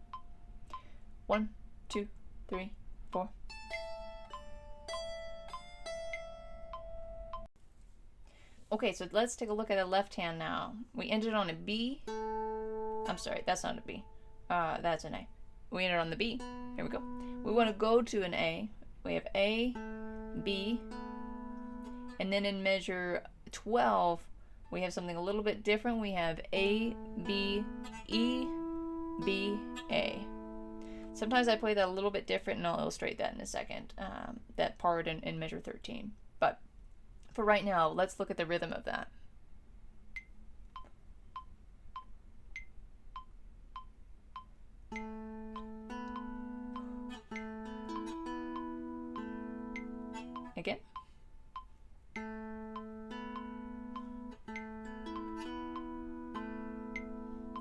Speaker 1: 1, 2, 3, 4. Okay, so let's take a look at the left hand now. We ended on a B. I'm sorry, that's not a B. That's an A. We ended on the B. Here we go. We want to go to an A. We have A, B, and then in measure 12, we have something a little bit different. We have A, B, E, B, A. Sometimes I play that a little bit different, and I'll illustrate that in a second, that part in measure 13. But for right now, let's look at the rhythm of that. Again.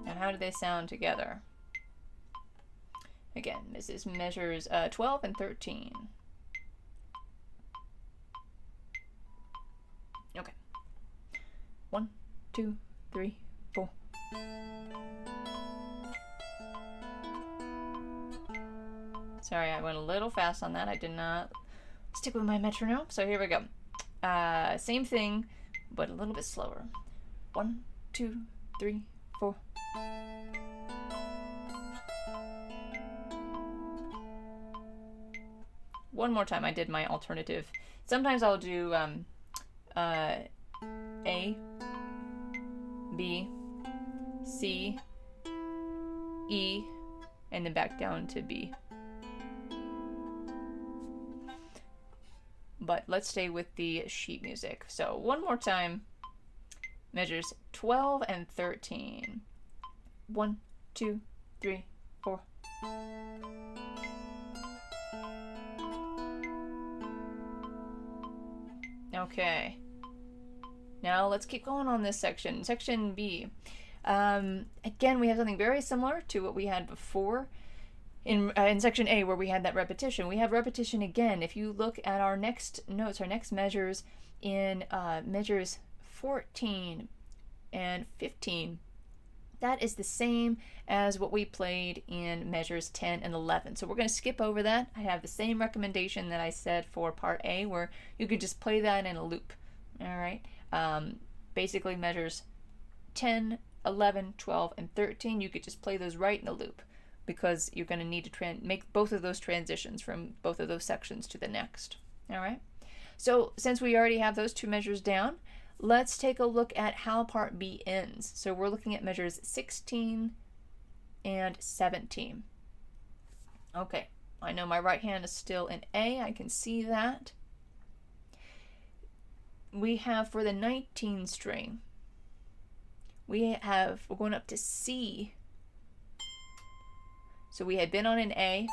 Speaker 1: And how do they sound together? Again, this is measures 12 and 13. Okay. 1, 2, 3, 4. Sorry, I went a little fast on that. I did not stick with my metronome. So here we go. Same thing, but a little bit slower. 1, 2, 3, 4. One more time. I did my alternative. Sometimes I'll do A, B, C, E, and then back down to B. But let's stay with the sheet music. So one more time. Measures 12 and 13. 1, 2, 3, 4. Okay. Now let's keep going on this section. Section B. Again, we have something very similar to what we had before in section A, where we had that repetition. We have repetition again. If you look at our next notes, our next measures in measures 14 and 15, that is the same as what we played in measures 10 and 11. So we're going to skip over that. I have the same recommendation that I said for part A, where you could just play that in a loop. All right. Basically measures 10, 11, 12, and 13, you could just play those right in a loop, because you're going to need to make both of those transitions from both of those sections to the next. All right. So since we already have those two measures down, let's take a look at how part B ends. So we're looking at measures 16 and 17. Okay, I know my right hand is still in A. I can see that. We have for the 19 string, we're going up to C. So we had been on an A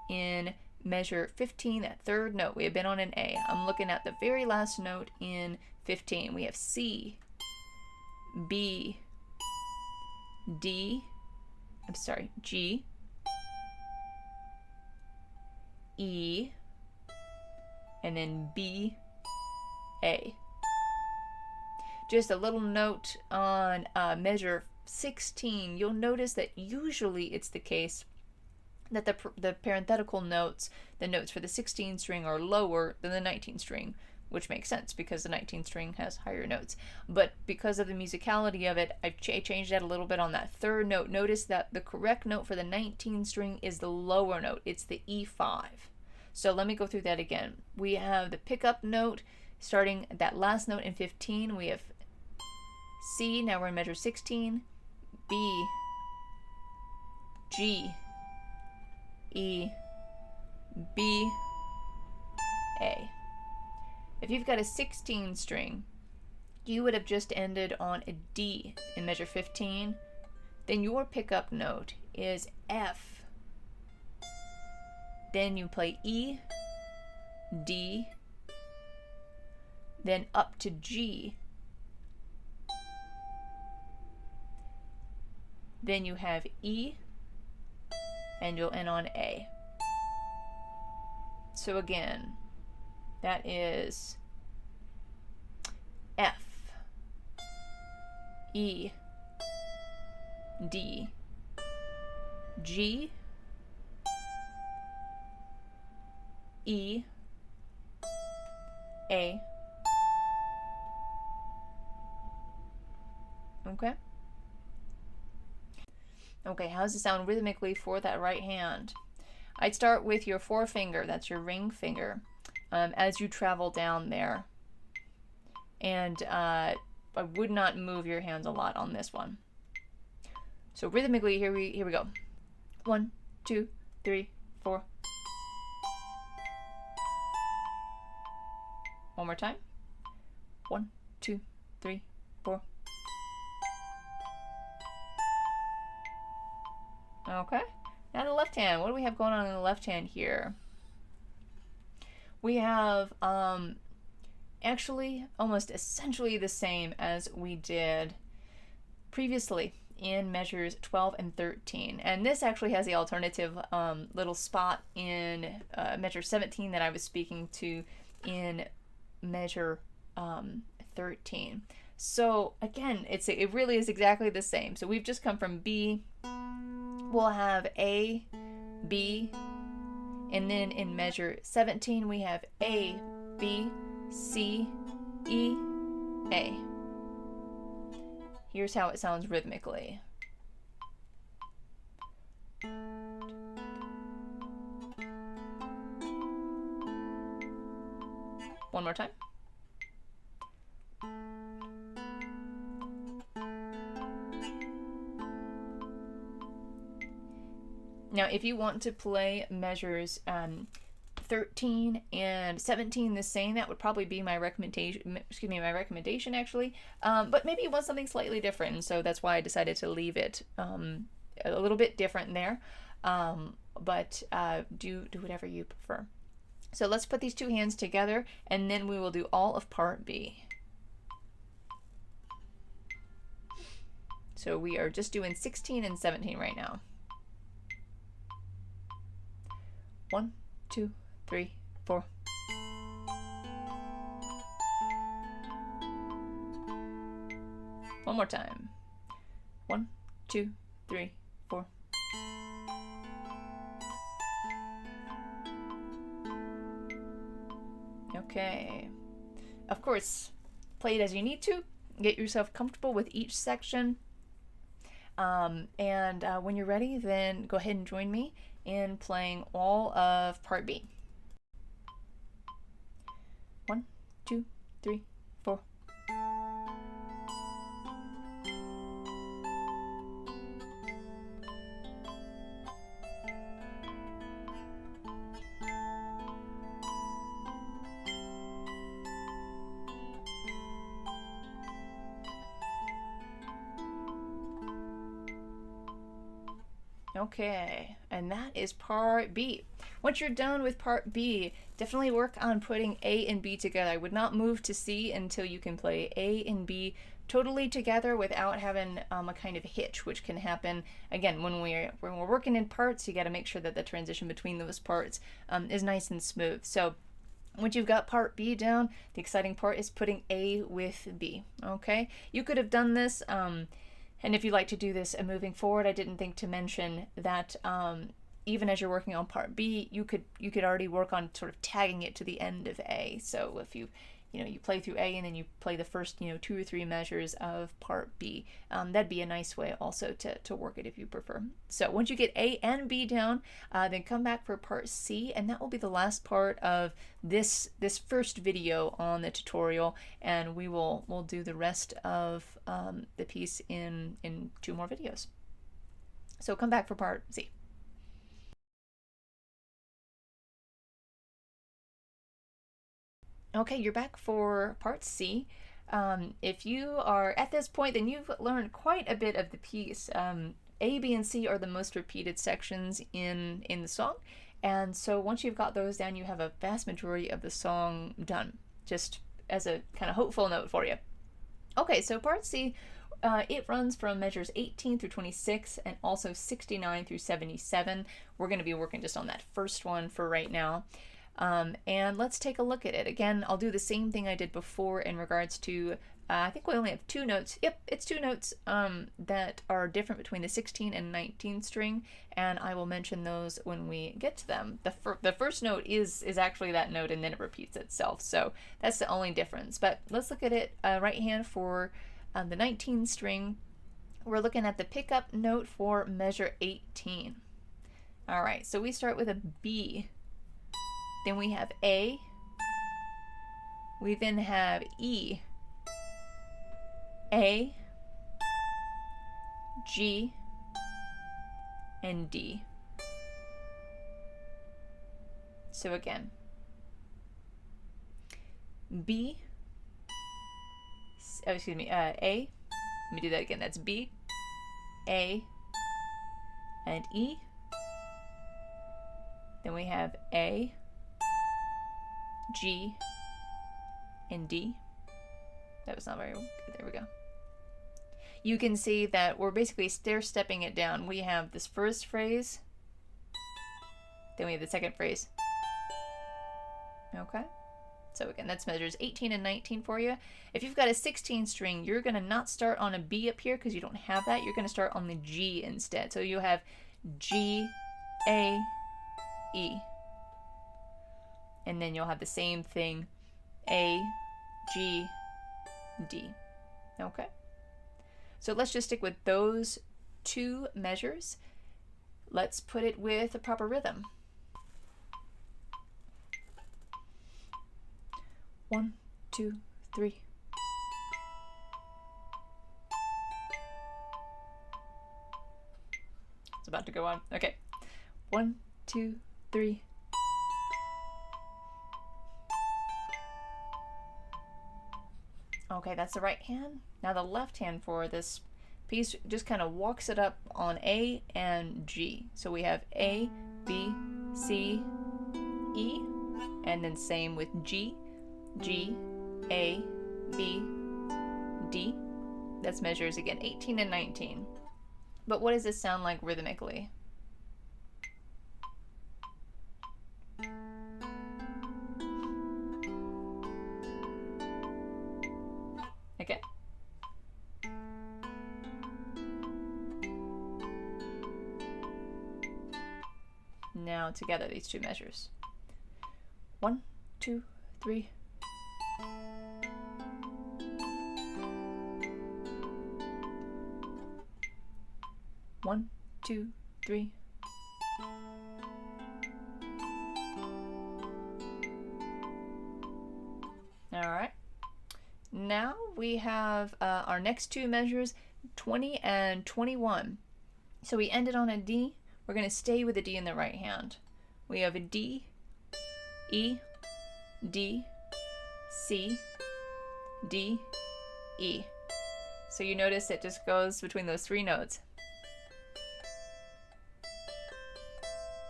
Speaker 1: in measure 15, that third note. We have been on an A. I'm looking at the very last note in 15. We have C, B, D, I'm sorry, G, E, and then B, A. Just a little note on measure 16. You'll notice that usually it's the case that the parenthetical notes, the notes for the 16 string, are lower than the 19 string, which makes sense because the 19 string has higher notes. But because of the musicality of it, I've changed that a little bit on that third note. Notice that the correct note for the 19 string is the lower note. It's the E5. So let me go through that again. We have the pickup note starting at that last note in 15. We have C, now we're in measure 16, B, G, E, B, A. If you've got a 16 string, you would have just ended on a D in measure 15. Then your pickup note is F. Then you play E, D, then up to G. Then you have E, and you'll end on A. So again, that is F, E, D, G, E, A. Okay? Okay, how does it sound rhythmically for that right hand? I'd start with your forefinger, that's your ring finger, as you travel down there. And I would not move your hands a lot on this one. So rhythmically, here we go. 1, 2, 3, 4. One more time. 1, 2, 3, 4. Okay, now the left hand. What do we have going on in the left hand here? We have actually almost essentially the same as we did previously in measures 12 and 13. And this actually has the alternative little spot in measure 17 that I was speaking to in measure 13. So again, it really is exactly the same. So we've just come from B. We'll have A, B, and then in measure 17 we have A, B, C, E, A. Here's how it sounds rhythmically. One more time. Now, if you want to play measures 13 and 17 the same, that would probably be my recommendation. My recommendation actually. But maybe you want something slightly different, and so that's why I decided to leave it a little bit different there. But do whatever you prefer. So let's put these two hands together, and then we will do all of part B. So we are just doing 16 and 17 right now. 1, 2, 3, 4. One more time. 1, 2, 3, 4. Okay. Of course, play it as you need to. Get yourself comfortable with each section. And when you're ready, then go ahead and join me in playing all of part B. 1, 2, 3, 4. Okay, and that is part B. Once you're done with part B, definitely work on putting A and B together. I would not move to C until you can play A and B totally together without having a kind of hitch, which can happen again when we're working in parts. You got to make sure that the transition between those parts is nice and smooth. So once you've got part B down, the exciting part is putting A with B. Okay, you could have done this, and if you like to do this moving forward, I didn't think to mention that even as you're working on part B, you could already work on sort of tagging it to the end of A. So if you play through A and then you play the first 2 or 3 measures of part B, that'd be a nice way also to work it if you prefer. So once you get A and B down, then come back for part C, and that will be the last part of this first video on the tutorial, and we'll do the rest of the piece in 2 more videos. So come back for part C. Okay, you're back for part C. If you are at this point, then you've learned quite a bit of the piece. A, B, and C are the most repeated sections in the song, and so once you've got those down, you have a vast majority of the song done, just as a kind of hopeful note for you. Okay, so part C, it runs from measures 18 through 26 and also 69 through 77. We're going to be working just on that first one for right now. And let's take a look at it. Again, I'll do the same thing I did before in regards to, I think we only have 2 notes. Yep, it's 2 notes that are different between the 16 and 19 string, and I will mention those when we get to them. The first note is actually that note, and then it repeats itself, so that's the only difference. But let's look at it right hand for the 19 string. We're looking at the pickup note for measure 18. All right, so we start with a B. Then we have A, we then have E, A, G, and D. So again, B, A, let me do that again, that's B, A, and E. Then we have A, G, and D. That was not very good. There we go. You can see that we're basically stair-stepping it down. We have this first phrase, then we have the second phrase. Okay? So again, that's measures 18 and 19 for you. If you've got a 16 string, you're going to not start on a B up here because you don't have that. You're going to start on the G instead. So you have G, A, E. And then you'll have the same thing, A, G, D. Okay? So let's just stick with those 2 measures. Let's put it with a proper rhythm. 1, 2, 3. It's about to go on. Okay. 1, 2, 3. Okay, that's the right hand. Now the left hand for this piece just kind of walks it up on A and G. So we have A, B, C, E, and then same with G, G, A, B, D. That's measures again 18 and 19. But what does this sound like rhythmically? Okay. Now together these 2 measures. 1, 2, 3. One, 2, 3. All right. Now we have our next 2 measures, 20 and 21. So we ended on a D. We're going to stay with a D in the right hand. We have a D, E, D, C, D, E. So you notice it just goes between those 3 notes.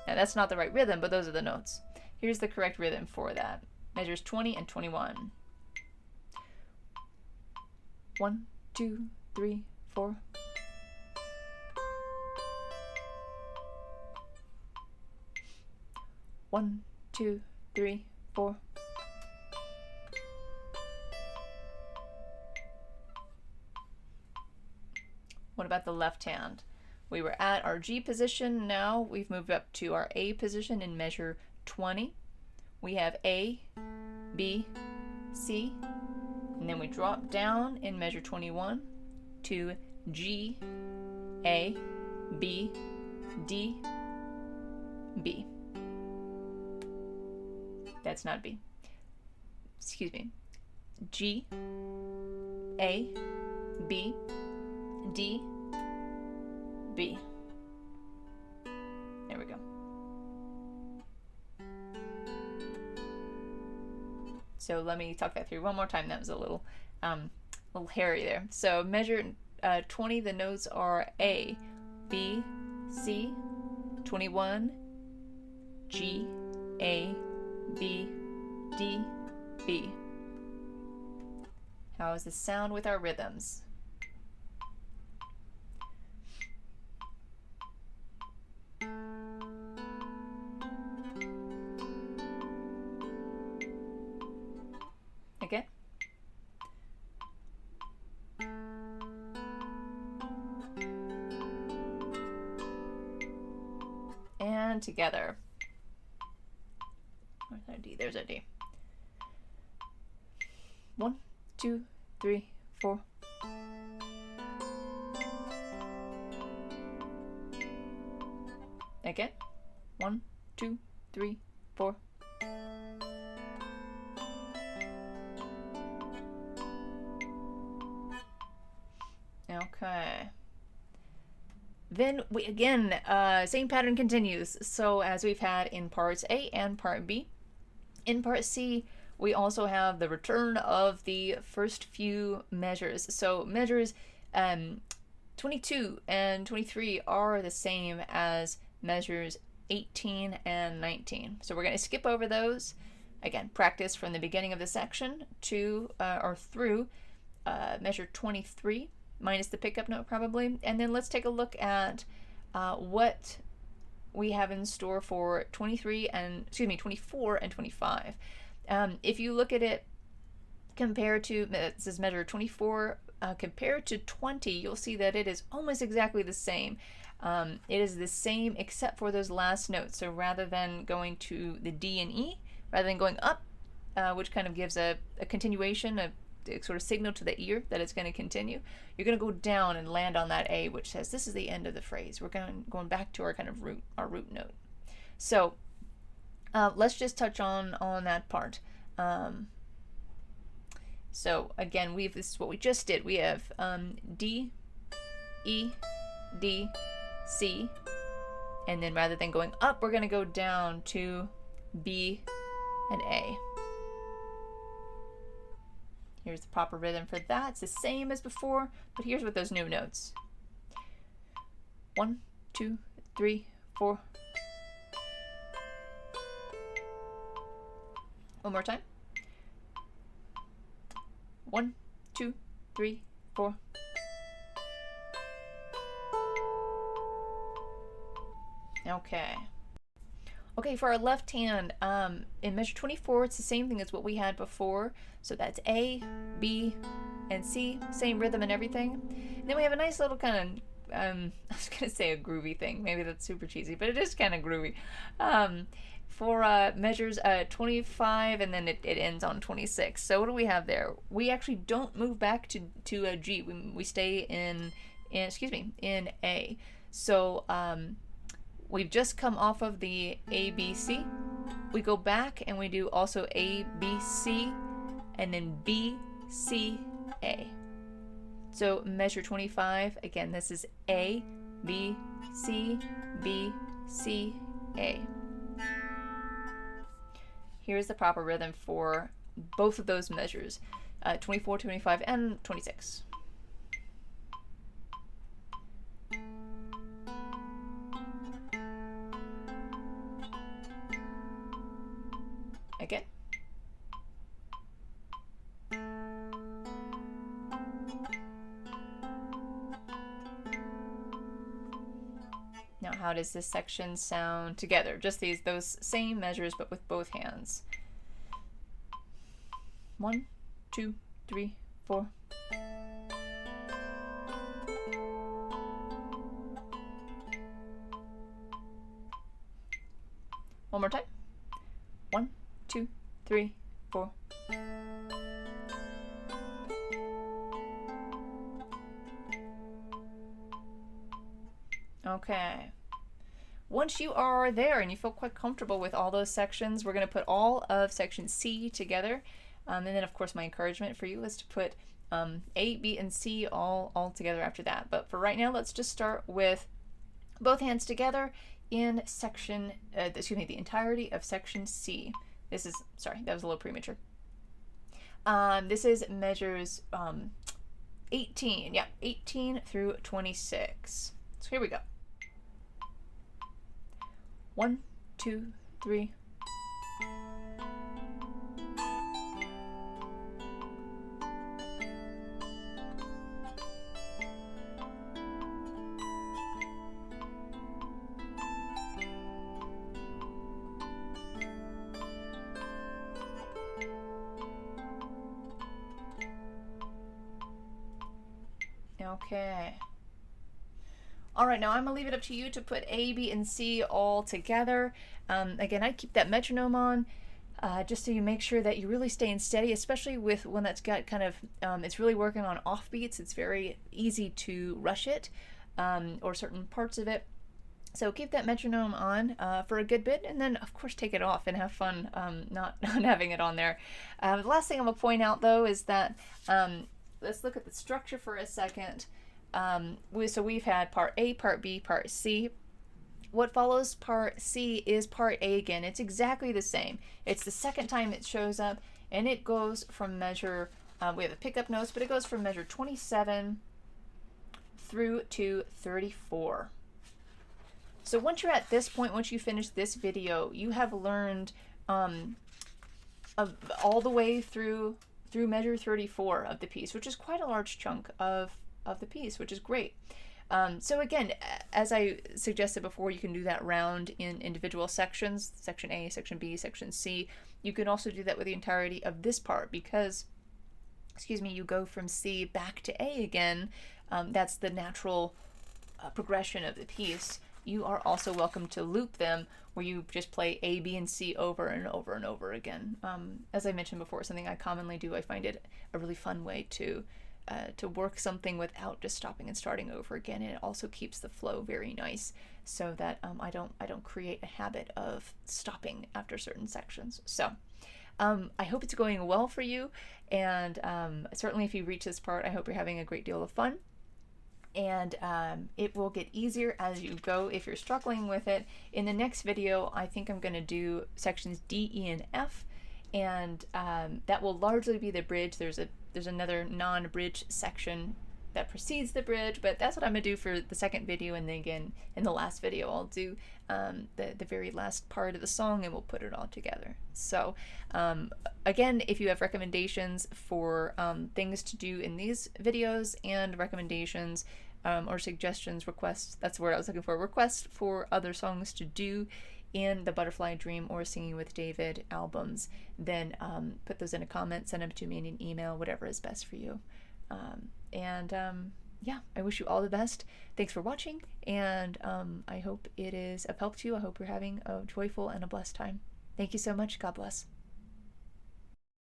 Speaker 1: Now that's not the right rhythm, but those are the notes. Here's the correct rhythm for that. Measures 20 and 21. 1, 2, 3, 4. One, two, three, four. What about the left hand? We were at our G position. Now we've moved up to our A position in measure 20. We have A, B, C, and then we drop down in measure 21 to G, A, B, D, B. That's not B. Excuse me. G, A, B, D, B. There we go. So let me talk that through one more time. That was a little hairy there. So measure 20, the notes are A, B, C, 21, G, A, B, D, B. How is the sound with our rhythms? Again. And together. Where's our D? There's our D. 1, 2, 3, 4. Again. 1, 2, 3, 4. Okay. Then we again, same pattern continues. So as we've had in parts A and part B, in part C, we also have the return of the first few measures. So measures 22 and 23 are the same as measures 18 and 19. So we're going to skip over those. Again, practice from the beginning of the section to or through measure 23. Minus the pickup note probably, and then let's take a look at what we have in store for 24 and 25. If you look at it compared to, this is measure 24, compared to 20, you'll see that it is almost exactly the same. It is the same except for those last notes. So rather than going to the D and E, rather than going up, which kind of gives a continuation, a sort of signal to the ear that it's going to continue, you're going to go down and land on that A, which says this is the end of the phrase. We're going back to our kind of root note. So let's just touch on that part. So again, this is what we just did. We have D, E, D, C, and then rather than going up, we're going to go down to B and A. Here's the proper rhythm for that. It's the same as before, but here's with those new notes. 1, 2, 3, 4. One more time. 1, 2, 3, 4. Okay. Okay, for our left hand, in measure 24, it's the same thing as what we had before. So that's A, B, and C, same rhythm and everything. And then we have a nice little kind of, I was going to say a groovy thing. Maybe that's super cheesy, but it is kind of groovy. For measures 25, and then it ends on 26. So what do we have there? We actually don't move back to a G. We stay in A. So, we've just come off of the A, B, C. We go back and we do also A, B, C, and then B, C, A. So measure 25, again, this is A, B, C, B, C, A. Here's the proper rhythm for both of those measures, 24, 25, and 26. Again. Now, how does this section sound together? Just those same measures, but with both hands. 1, 2, 3, 4. One more time. 1, 2, 3, 4. Okay. Once you are there and you feel quite comfortable with all those sections, we're going to put all of section C together. And then, of course, my encouragement for you is to put A, B, and C all together after that. But for right now, let's just start with both hands together in section, the entirety of section C. This is, sorry, that was a little premature. This is measures 18, 18 through 26. So here we go. 1, 2, 3. Okay. All right, now I'm gonna leave it up to you to put A, B, and C all together. Again, I keep that metronome on just so you make sure that you're really staying steady, especially with one that's got kind of, it's really working on off beats. It's very easy to rush it or certain parts of it. So keep that metronome on for a good bit, and then of course take it off and have fun not having it on there. The last thing I'm gonna point out though is that let's look at the structure for a second. So we've had part A, part B, part C. What follows part C is part A again. It's exactly the same. It's the second time it shows up, and it goes from measure, we have the pickup notes, but it goes from measure 27 through to 34. So once you're at this point, once you finish this video, you have learned all the way through measure 34 of the piece, which is quite a large chunk of the piece, which is great. So again, as I suggested before, you can do that round in individual sections, section A, section B, section C. You can also do that with the entirety of this part because, you go from C back to A again. That's the natural progression of the piece. You are also welcome to loop them where you just play A, B, and C over and over and over again. As I mentioned before, something I commonly do. I find it a really fun way to work something without just stopping and starting over again, and it also keeps the flow very nice, so that I don't create a habit of stopping after certain sections. So I hope it's going well for you, and certainly if you reach this part, I hope you're having a great deal of fun. And it will get easier as you go if you're struggling with it. In the next video, I think I'm going to do sections D, E, and F, and that will largely be the bridge. There's another non-bridge section that precedes the bridge, but that's what I'm gonna do for the second video, and then again in the last video I'll do the very last part of the song, and we'll put it all together. So again, if you have recommendations for things to do in these videos, and recommendations or suggestions, requests, that's the word I was looking for, requests for other songs to do in the Butterfly Dream or Singing with David albums, then put those in a comment, send them to me in an email, whatever is best for you. Yeah, I wish you all the best. Thanks for watching, and I hope it is of help to you. I hope you're having a joyful and a blessed time. Thank you so much. God bless.